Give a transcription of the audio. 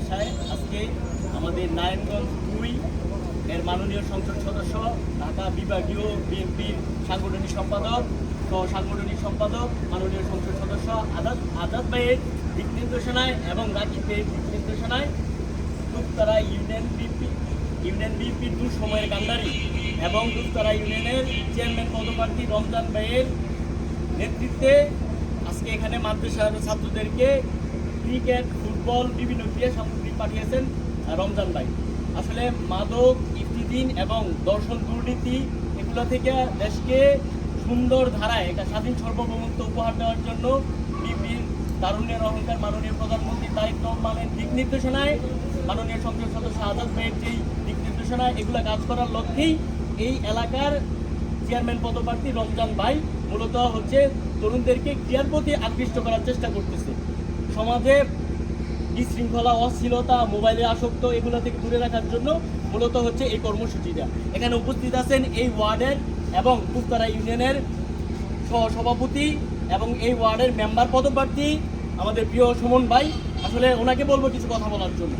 বাসায় আজকে আমাদের নারায়ণগঞ্জ 2 এর মাননীয় সংসদ সদস্য, ঢাকা বিভাগীয় বিএনপির সাংগঠনিক সম্পাদক, সাংগঠনিক সম্পাদক, মাননীয় সংসদ সদস্য আজাদ ভাইয়ের দিক নির্দেশনায় এবং রাকিব ভাইয়ের দিক নির্দেশনায় দুপতারা ইউনিয়ন বিএনপির দূর সময়ের কান্ডারি এবং দুপতারা ইউনিয়নের চেয়ারম্যান পদপ্রার্থী রমজান ভাইয়ের নেতৃত্বে আজকে এখানে মাদ্রাসার ছাত্রদেরকে ক্রিকেট, ফুটবল, বিভিন্ন ক্রীড়া সামগ্রী পাঠিয়েছেন রমজান ভাই। আসলে মাদক, ইফতিদিন এবং দর্শন, দুর্নীতি এগুলো থেকে দেশকে সুন্দর ধারায় একটা স্বাধীন সার্বভৌমত্ব উপহার দেওয়ার জন্য বিএনপির তারুণ্যের অহংকার মাননীয় প্রধানমন্ত্রী তারেক রহমানের দিক নির্দেশনায়, মাননীয় সংসদ সদস্য আজাদ ভাইয়ের যেই দিক নির্দেশনায় এগুলো কাজ করার লক্ষ্যেই এই এলাকার চেয়ারম্যান পদপ্রার্থী রমজান ভাই মূলত হচ্ছে তরুণদেরকে ক্রীড়ার প্রতি আকৃষ্ট করার চেষ্টা করতেছে। সমাজে বিশৃঙ্খলা, অশ্লীলতা, মোবাইলে আসক্ত এগুলো থেকে দূরে রাখার জন্য মূলত হচ্ছে এই কর্মসূচিটা। এখানে উপস্থিত আছেন এই ওয়ার্ডের এবং দুপতারা ইউনিয়নের সভাপতি এবং এই ওয়ার্ডের মেম্বার পদপ্রার্থী আমাদের প্রিয় সুমন ভাই। আসলে ওনাকে বলবো কিছু কথা বলার জন্য।